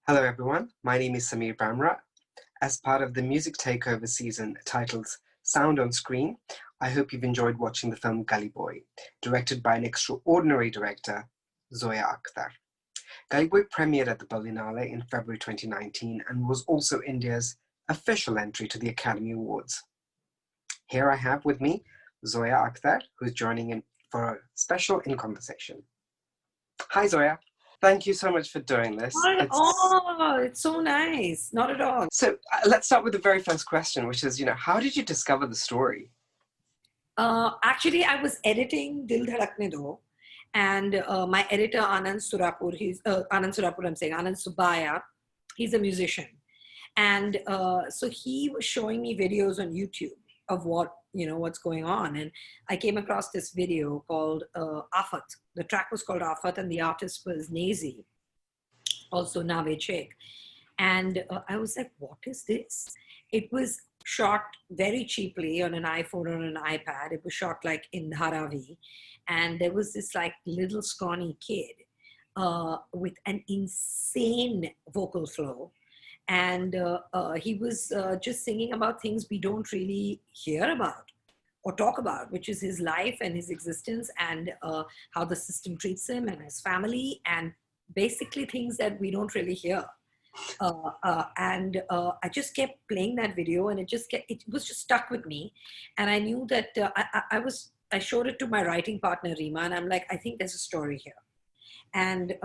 Hello everyone, my name is Samir Bhamra. As part of the Music Takeover season titled Sound on Screen, I hope you've enjoyed watching the film Gully Boy, directed by an extraordinary director, Zoya Akhtar. Gully Boy premiered at the Berlinale in February 2019 and was also India's official entry to the Academy Awards. Here I have with me Zoya Akhtar, who's joining in for a special in conversation. Hi Zoya. Thank you so much for doing this. It's so nice. Not at all. So let's start with the very first question, which is, how did you discover the story? Actually, I was editing Dil Dhadakne Do, and my editor Anand Surapur, Anand Subaya, he's a musician, and so he was showing me videos on YouTube of what's going on, and I came across this video called Afat. The track was called Afat, and the artist was Naezy, also Nave Chek. And I was like, what is this? It was shot very cheaply on an iPhone or an iPad. It was shot like in Dharavi. And there was this like little scrawny kid with an insane vocal flow. And he was just singing about things we don't really hear about or talk about, which is his life and his existence and how the system treats him and his family, and basically things that we don't really hear. I just kept playing that video, and it was just stuck with me. And I knew that I showed it to my writing partner, Rima, and I'm like, I think there's a story here. And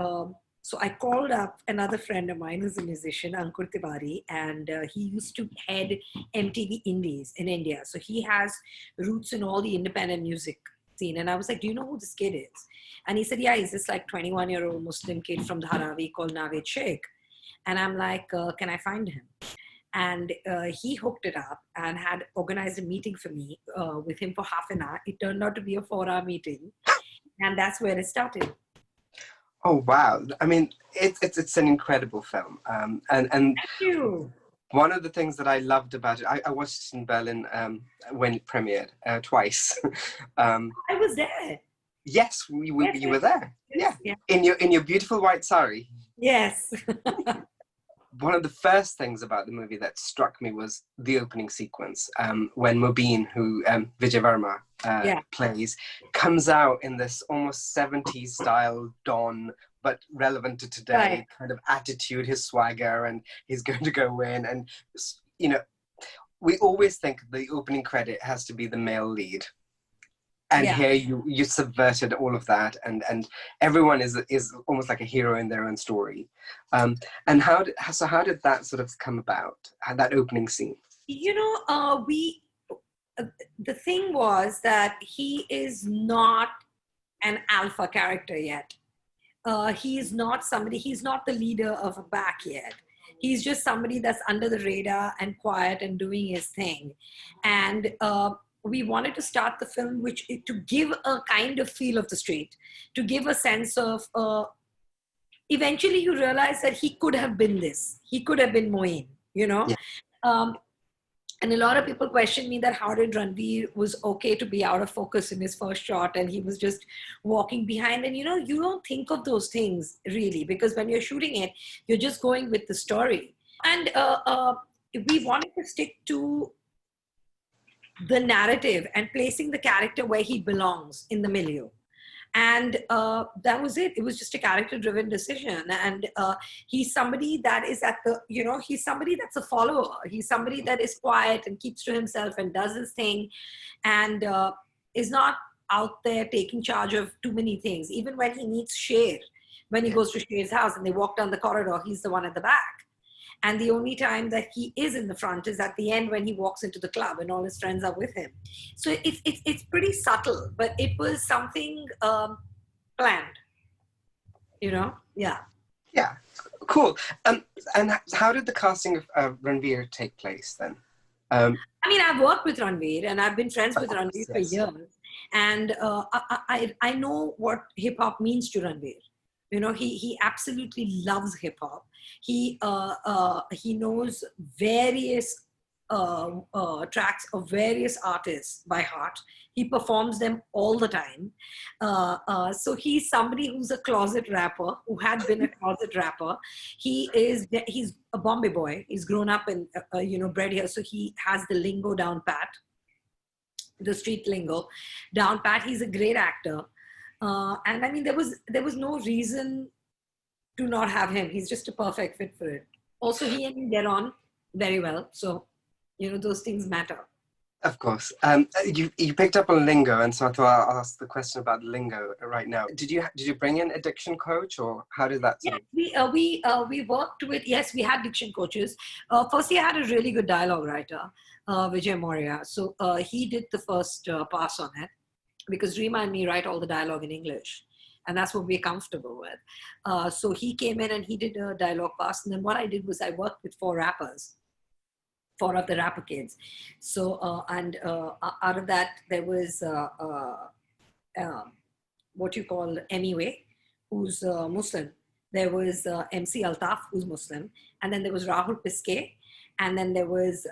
so I called up another friend of mine who's a musician, Ankur Tiwari, and he used to head MTV Indies in India. So he has roots in all the independent music scene. And I was like, do you know who this kid is? And he said, yeah, he's this like 21-year-old Muslim kid from Dharavi called Naved Sheikh. And I'm like, can I find him? And he hooked it up and had organized a meeting for me with him for half an hour. It turned out to be a 4-hour meeting. And that's where it started. Oh wow! I mean, it's an incredible film, and Thank you. One of the things that I loved about it, I watched it in Berlin when it premiered twice. I was there. Yes, you were there. Yes, yeah, in your beautiful white sari. Yes. One of the first things about the movie that struck me was the opening sequence when Mobeen, who Vijay Verma plays, comes out in this almost 70s style Don, but relevant to today kind of attitude, his swagger, and he's going to go in. And, we always think the opening credit has to be the male lead. And here you subverted all of that, and everyone is almost like a hero in their own story. And how did that sort of come about? That opening scene? The thing was that he is not an alpha character yet. He's not the leader of a pack yet. He's just somebody that's under the radar and quiet and doing his thing. And we wanted to start the film to give a kind of feel of the street, to give a sense of, eventually you realize that he could have been this. He could have been Moeen, Yeah. And a lot of people question me that how did Ranveer was okay to be out of focus in his first shot and he was just walking behind. And, you don't think of those things really, because when you're shooting it, you're just going with the story. And we wanted to stick to the narrative and placing the character where he belongs in the milieu. And that was it. It was just a character-driven decision. And he's somebody that is he's somebody that's a follower. He's somebody that is quiet and keeps to himself and does his thing and is not out there taking charge of too many things. Even when he meets Sher, when he goes to Sher's house and they walk down the corridor, he's the one at the back. And the only time that he is in the front is at the end when he walks into the club and all his friends are with him. So it's pretty subtle, but it was something planned, Yeah. Yeah, cool. And how did the casting of Ranveer take place then? I've worked with Ranveer and I've been friends with Ranveer for years. And I know what hip hop means to Ranveer. He absolutely loves hip hop. He knows various tracks of various artists by heart. He performs them all the time. So he's somebody who's a closet rapper, who had been a closet rapper. He's a Bombay boy. He's grown up in, bred here. So he has the lingo down pat, the street lingo down pat. He's a great actor. And I mean, there was no reason to not have him. He's just a perfect fit for it. Also, he and me get on very well. So, those things matter. Of course. You picked up on lingo, and so I thought I'll ask the question about lingo right now. Did you bring in a diction coach, or how did that? Yeah, we worked with, yes, we had diction coaches. Firstly, I had a really good dialogue writer, Vijay Moria. So he did the first pass on it, because Rima and me write all the dialogue in English, and that's what we're comfortable with. So he came in and he did a dialogue pass, and then what I did was I worked with 4 rappers. 4 of the rapper kids. So, out of that, there was what you call Emiway, who's Muslim. There was MC Altaf, who's Muslim. And then there was Rahul Piske. And then there was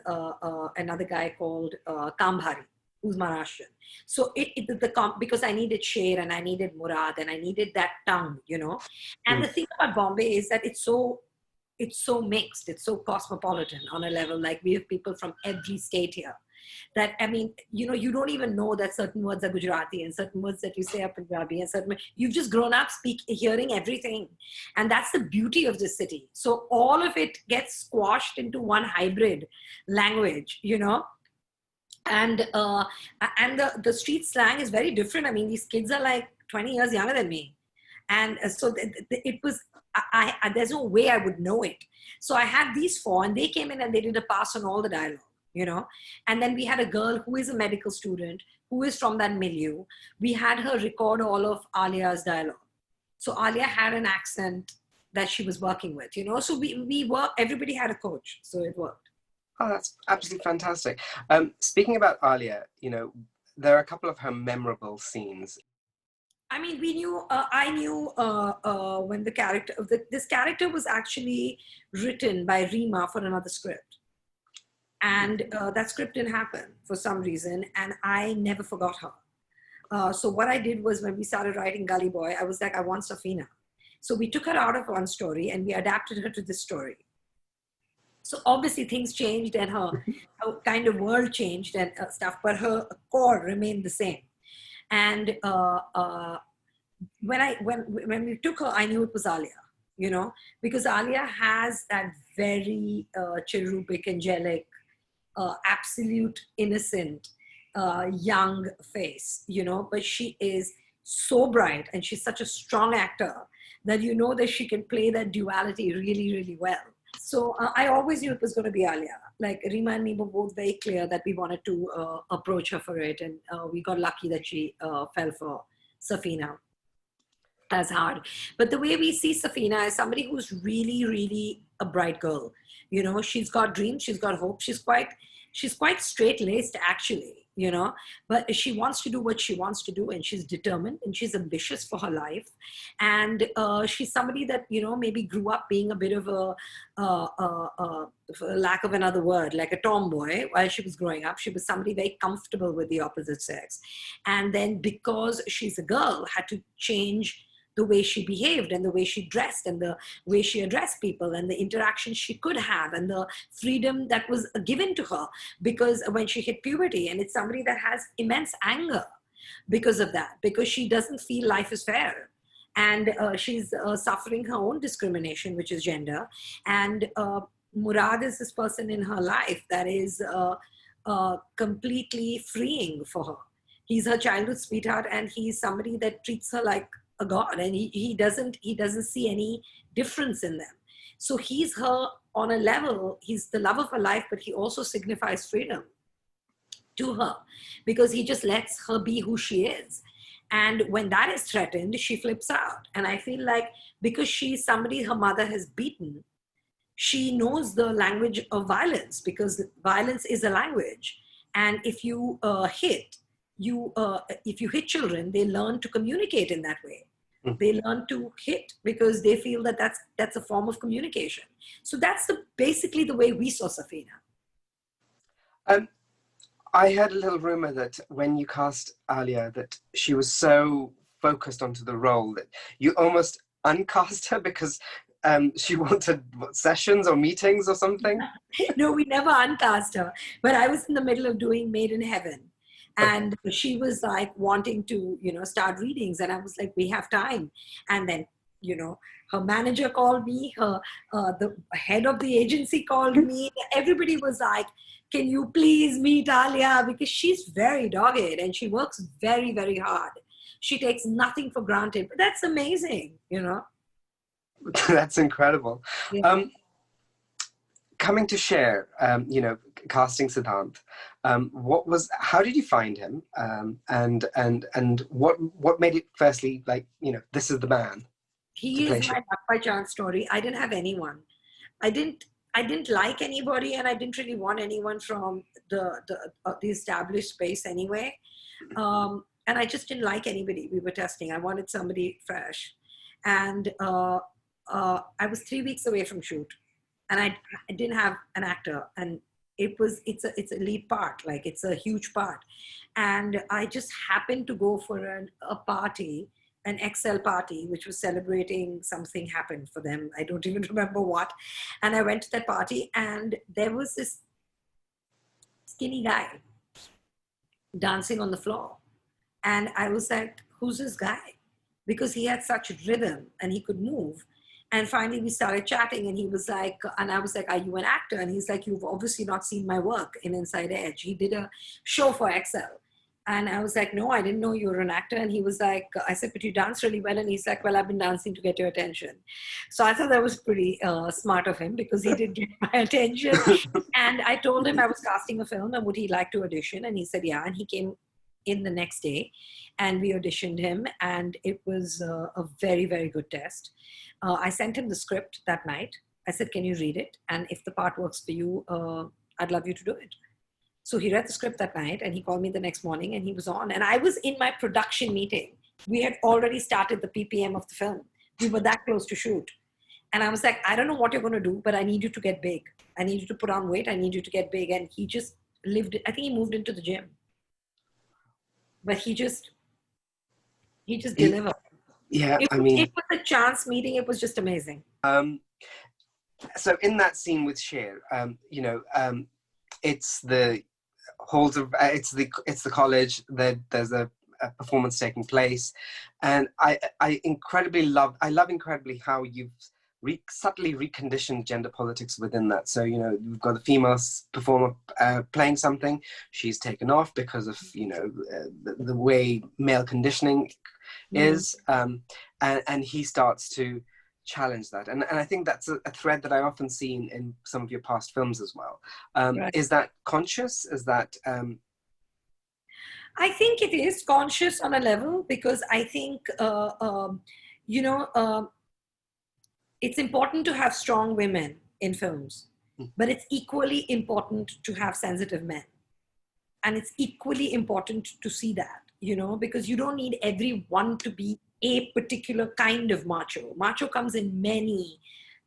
another guy called Kambhari, who's Maharashtrian. So because I needed Sher and I needed Murad and I needed that tongue, And the thing about Bombay is that it's so mixed, it's so cosmopolitan on a level. Like, we have people from every state here. That, I mean, you don't even know that certain words are Gujarati and certain words that you say are Punjabi, and you've just grown up hearing everything. And that's the beauty of this city. So all of it gets squashed into one hybrid language, And the street slang is very different. I mean, these kids are like 20 years younger than me. And so it was, there's no way I would know it. So I had these 4, and they came in and they did a pass on all the dialogue, And then we had a girl who is a medical student, who is from that milieu. We had her record all of Alia's dialogue. So Alia had an accent that she was working with, So we worked, everybody had a coach, so it worked. Oh, that's absolutely fantastic. Speaking about Alia, there are a couple of her memorable scenes. I mean, I knew when this character was actually written by Rima for another script. And that script didn't happen for some reason, and I never forgot her. So what I did was, when we started writing Gully Boy, I was like, I want Safina. So we took her out of one story and we adapted her to this story. So obviously things changed and her kind of world changed and stuff, but her core remained the same. And when we took her, I knew it was Alia, because Alia has that very cherubic, angelic, absolute innocent, young face, but she is so bright and she's such a strong actor that that she can play that duality really, really well. So I always knew it was going to be Alia. Like, Rima and me were both very clear that we wanted to approach her for it. And we got lucky that she fell for Safina as hard. But the way we see Safina is somebody who's really, really a bright girl. She's got dreams, she's got hope. She's quite straight-laced, actually, but she wants to do what she wants to do, and she's determined and she's ambitious for her life. And she's somebody that, maybe grew up being a bit of for lack of another word, like a tomboy while she was growing up. She was somebody very comfortable with the opposite sex. And then, because she's a girl, had to change the way she behaved and the way she dressed and the way she addressed people and the interactions she could have and the freedom that was given to her, because when she hit puberty, and it's somebody that has immense anger because of that, because she doesn't feel life is fair. And she's suffering her own discrimination, which is gender. And Murad is this person in her life that is completely freeing for her. He's her childhood sweetheart, and he's somebody that treats her like a god, and he doesn't see any difference in them. So he's her on a level, he's the love of her life, but he also signifies freedom to her, because he just lets her be who she is. And when that is threatened, she flips out. And I feel like, because she's somebody her mother has beaten, she knows the language of violence, because violence is a language. And if you if you hit children, they learn to communicate in that way. They learn to hit because they feel that that's a form of communication. So that's basically the way we saw Safina. Um, I heard a little rumor that when you cast Alia, that she was so focused onto the role that you almost uncast her because she wanted sessions or meetings or something. No, we never uncast her. But I was in the middle of doing Made in Heaven. Okay. And she was like wanting to, start readings. And I was like, we have time. And then, her manager called me, the head of the agency called me. Everybody was like, can you please meet Alia? Because she's very dogged and she works very, very hard. She takes nothing for granted. But that's amazing. That's incredible. Yeah. Coming to Cher, casting Siddhant, how did you find him? And what made it firstly like, this is the man to He play is Cher? my luck by chance story. I didn't have anyone. I didn't I didn't like anybody, and I didn't really want anyone from the established space anyway. And I just didn't like anybody we were testing. I wanted somebody fresh, and I was 3 weeks away from shoot, and I didn't have an actor, and it's a lead part, like it's a huge part, and I just happened to go for a party, an Excel party, which was celebrating something happened for them. I don't even remember what. And I went to that party, and there was this skinny guy dancing on the floor. And I was like, who's this guy? Because he had such rhythm and he could move. And finally we started chatting, and he was like, and I was like, are you an actor? And he's like, you've obviously not seen my work in Inside Edge. He did a show for Excel. And I was like, no, I didn't know you were an actor. And he was like, I said, but you dance really well. And he's like, well, I've been dancing to get your attention. So I thought that was pretty smart of him, because he did get my attention. And I told him I was casting a film and would he like to audition? And he said, yeah. And he came in the next day, and we auditioned him, and it was a very, very good test. I sent him the script that night. I said, can you read it? And if the part works for you, I'd love you to do it. So he read the script that night, and he called me the next morning, and he was on. And I was in my production meeting. We had already started the PPM of the film. We were that close to shoot. And I was like, I don't know what you're going to do, but I need you to get big. I need you to put on weight. I need you to get big. And he just I think he moved into the gym. But he just delivered. Yeah, It was a chance meeting. It was just amazing. So in that scene with Cher, it's the halls of it's the college. There's a performance taking place, and I love incredibly how you've subtly reconditioned gender politics within that. So you've got a female performer playing something. She's taken off because of the way male conditioning is, and he starts to challenge that, and I think that's a thread that I often see in some of your past films as well. Right. Is that conscious? Is that I think it is conscious on a level, because I think it's important to have strong women in films, but it's equally important to have sensitive men. And it's equally important to see that, because you don't need everyone to be a particular kind of macho. Macho comes in many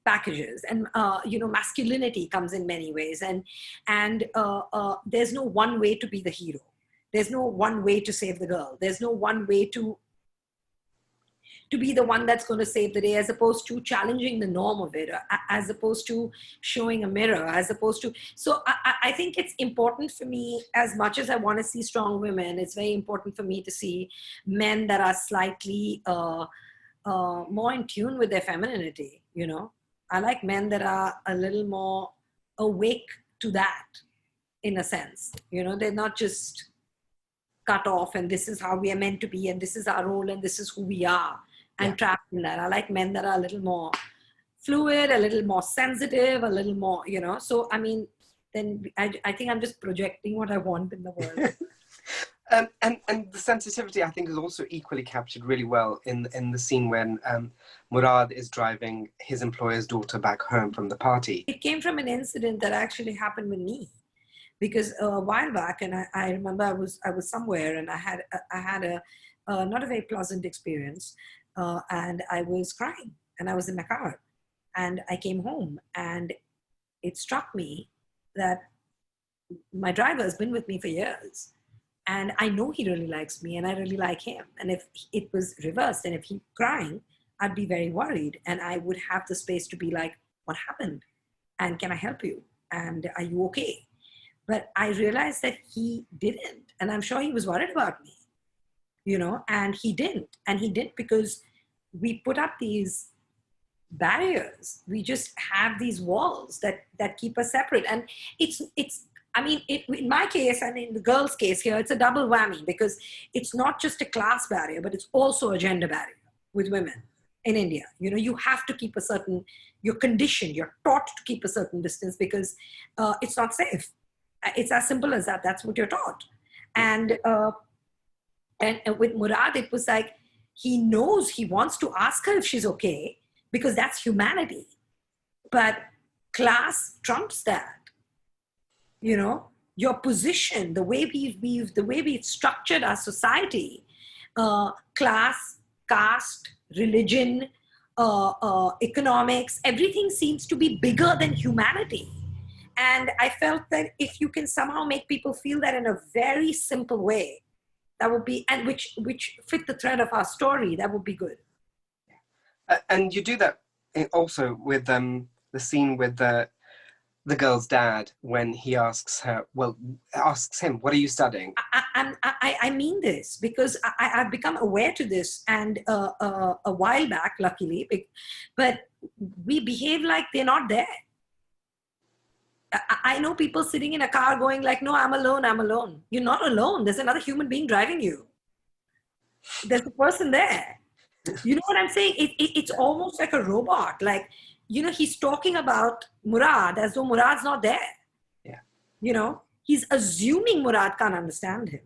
packages, and masculinity comes in many ways, and there's no one way to be the hero. There's no one way to save the girl. There's no one way to be the one that's going to save the day, as opposed to challenging the norm of it, as opposed to showing a mirror, as opposed to. So I think it's important for me, as much as I want to see strong women, it's very important for me to see men that are slightly more in tune with their femininity. I like men that are a little more awake to that, in a sense. They're not just cut off and this is how we are meant to be and this is our role and this is who we are, and trapped in that. I like men that are a little more fluid, a little more sensitive, a little more, so I mean, then I think I'm just projecting what I want in the world. And the sensitivity, I think, is also equally captured really well in the scene when Murad is driving his employer's daughter back home from the party. It came from an incident that actually happened with me, because a while back, and I remember I was somewhere, and I had a not a very pleasant experience, and I was crying, and I was in my car, and I came home, and it struck me that my driver has been with me for years. And I know he really likes me and I really like him. And if it was reversed and if he's crying, I'd be very worried. And I would have the space to be like, what happened? And can I help you? And are you okay? But I realized that he didn't. And I'm sure he was worried about me, you know, and he didn't. And he didn't because we put up these barriers. We just have these walls that keep us separate. And in my case and in the girl's case here, it's a double whammy because it's not just a class barrier, but it's also a gender barrier with women in India. You know, you have to keep you're conditioned, you're taught to keep a certain distance because it's not safe. It's as simple as that. That's what you're taught. And with Murad, it was like, he knows he wants to ask her if she's okay because that's humanity. But class trumps that. You know, your position, the way we've structured our society, class, caste, religion, economics, everything seems to be bigger than humanity. And I felt that if you can somehow make people feel that in a very simple way, that would be, and which fit the thread of our story, that would be good. And you do that also with the scene with the girl's dad when he asks him, what are you studying? I mean this because I've become aware to this, and a while back, luckily, but we behave like they're not there. I know people sitting in a car going like, no, I'm alone. You're not alone. There's another human being driving you. There's a person there. You know what I'm saying? It's almost like a robot. Like, you know, he's talking about Murad as though Murad's not there. Yeah. You know, he's assuming Murad can't understand him.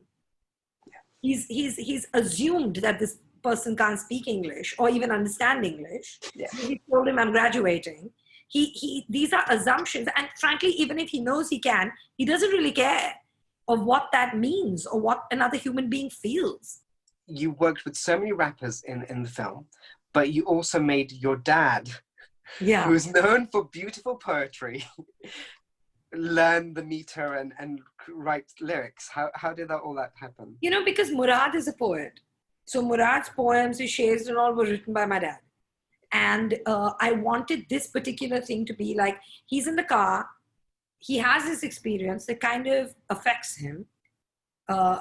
Yeah. He's assumed that this person can't speak English or even understand English. Yeah. He told him, I'm graduating. These are assumptions. And frankly, even if he knows he can, he doesn't really care of what that means or what another human being feels. You worked with so many rappers in the film, but you also made your dad, who's known for beautiful poetry, learn the meter and write lyrics. How did all that happen? You know, because Murad is a poet. So Murad's poems, his shares and all were written by my dad. And I wanted this particular thing to be like, he's in the car, he has this experience that kind of affects him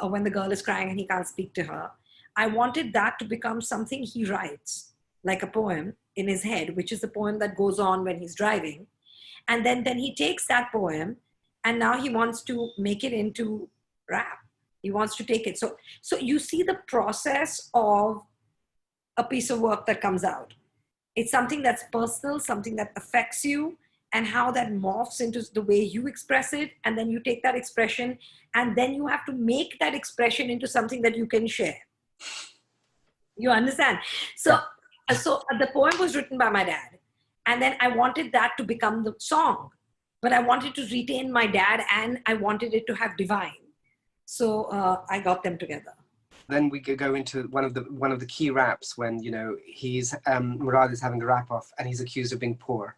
when the girl is crying and he can't speak to her. I wanted that to become something he writes, like a poem in his head, which is the poem that goes on when he's driving. And then he takes that poem and now he wants to make it into rap. He wants to take it. So you see the process of a piece of work that comes out. It's something that's personal, something that affects you, and how that morphs into the way you express it. And then you take that expression and then you have to make that expression into something that you can share. You understand? So the poem was written by my dad. And then I wanted that to become the song. But I wanted to retain my dad and I wanted it to have Divine. So I got them together. Then we could go into one of the key raps when, you know, Murad is having a rap off and he's accused of being poor.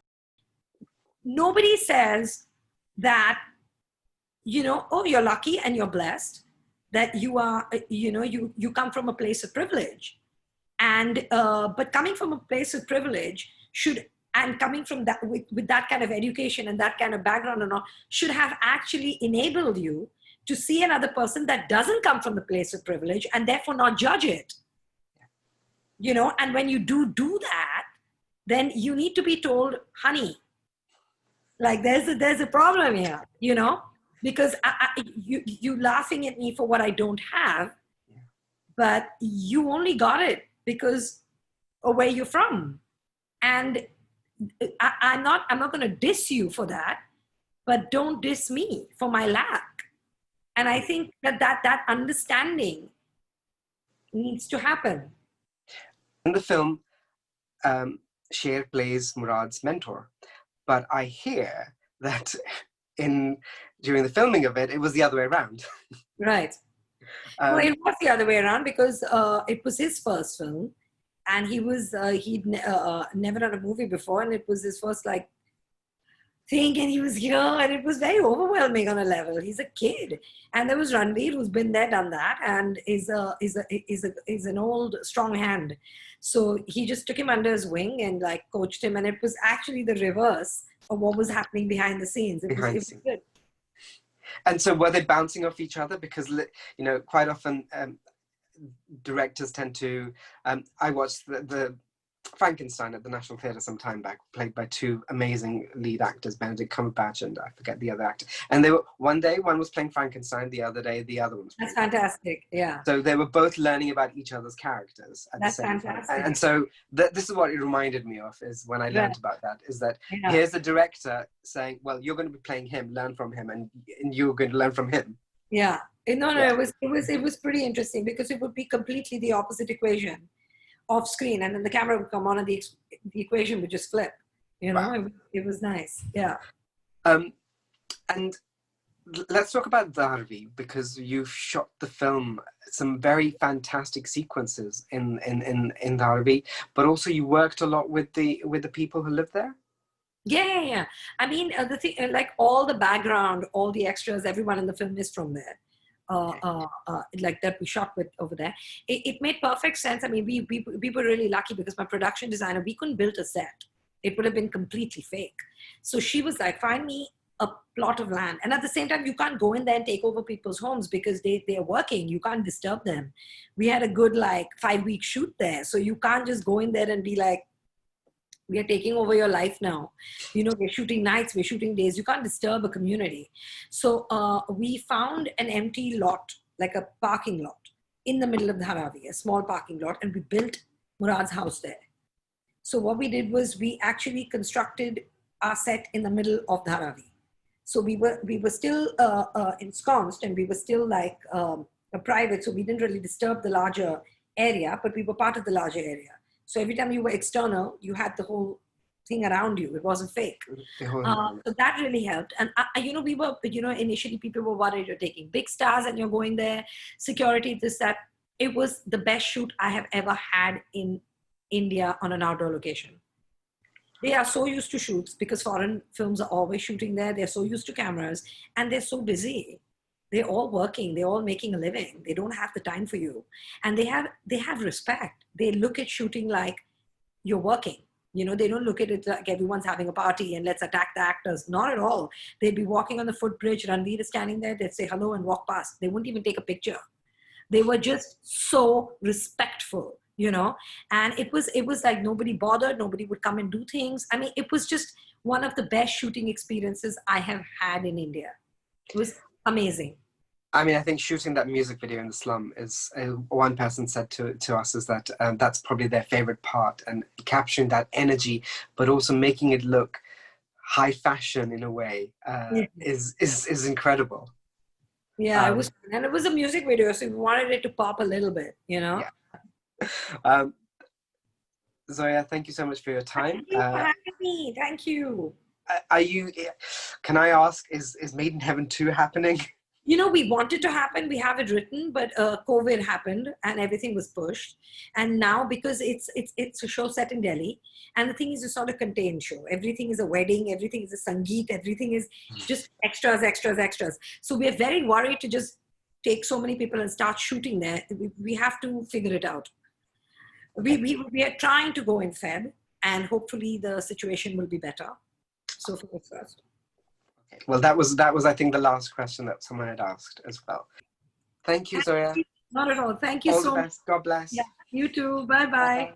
Nobody says that, you know, oh, you're lucky and you're blessed that you are, you know, you come from a place of privilege. And, but coming from a place of privilege and coming from that, with that kind of education and that kind of background and all, should have actually enabled you to see another person that doesn't come from the place of privilege and therefore not judge it. You know, and when you do that, then you need to be told, honey, like there's a problem here, you know, because you laughing at me for what I don't have, but you only got it because of where you're from. And I'm not going to diss you for that, but don't diss me for my lack. And I think that understanding needs to happen. In the film, Sher plays Murad's mentor, but I hear that during the filming of it, it was the other way around. Right. Well, it was the other way around because it was his first film, and he'd never done a movie before, and it was his first thing, and he was here, and it was very overwhelming on a level. He's a kid, and there was Ranveer, who's been there, done that, and is an old strong hand. So he just took him under his wing and like coached him, and it was actually the reverse of what was happening behind the scenes. It was good. And so were they bouncing off each other? Because, you know, quite often directors tend to, I watched the Frankenstein at the National Theatre some time back, played by two amazing lead actors, Benedict Cumberbatch and I forget the other actor. And they were, one day one was playing Frankenstein, the other day the other one was playing. That's fantastic, yeah. So they were both learning about each other's characters at the same time. And so this is what it reminded me of, is when I learned about that, is that here's the director saying, well, you're going to be playing him, learn from him, and you're going to learn from him. Yeah. It was pretty interesting, because it would be completely the opposite equation off screen, and then the camera would come on and the equation would just flip, you know. Wow. It was nice. Yeah. And let's talk about Dharavi, because you've shot the film, some very fantastic sequences in Dharavi, but also you worked a lot with the people who live there. Yeah. I mean, the thing, like all the background, all the extras, everyone in the film is from there. Like that we shot with over there. It made perfect sense. I mean, we were really lucky, because my production designer, we couldn't build a set. It would have been completely fake. So she was like, find me a plot of land. And at the same time, you can't go in there and take over people's homes, because they are working. You can't disturb them. We had a good like 5-week shoot there. So you can't just go in there and be like, we are taking over your life now. You know, we're shooting nights, we're shooting days. You can't disturb a community. So we found an empty lot, like a parking lot in the middle of Dharavi, a small parking lot, and we built Murad's house there. So what we did was we actually constructed our set in the middle of Dharavi. So we were still ensconced, and we were still like a private, so we didn't really disturb the larger area, but we were part of the larger area. So every time you were external, you had the whole thing around you. It wasn't fake. So that really helped. And, we were, initially people were worried you're taking big stars and you're going there, security, this, that. It was the best shoot I have ever had in India on an outdoor location. They are so used to shoots, because foreign films are always shooting there. They're so used to cameras, and they're so busy. They're all working. They're all making a living. They don't have the time for you. And they have respect. They look at shooting like you're working. You know, they don't look at it like everyone's having a party and let's attack the actors. Not at all. They'd be walking on the footbridge. Ranveer is standing there. They'd say hello and walk past. They wouldn't even take a picture. They were just so respectful, you know. And it was like nobody bothered. Nobody would come and do things. I mean, it was just one of the best shooting experiences I have had in India. It was amazing. I mean, I think shooting that music video in the slum is, one person said to us, is that that's probably their favorite part, and capturing that energy, but also making it look high fashion in a way is incredible. Yeah, it was, and it was a music video, so we wanted it to pop a little bit, you know. Yeah. Zoya, thank you so much for your time. Thank you for having me. Thank you. Can I ask, is Made in Heaven 2 happening? You know, we want it to happen. We have it written, but COVID happened and everything was pushed. And now, because it's a show set in Delhi, and the thing is, it's not a contained show. Everything is a wedding. Everything is a sangeet. Everything is just extras. So we're very worried to just take so many people and start shooting there. We have to figure it out. We are trying to go in Feb, and hopefully the situation will be better. So fingers crossed. Okay. Well, that was I think the last question that someone had asked as well. Thank you, Zoya. Not at all. Thank you all so the best. much. God bless. Yeah, you too. Bye-bye.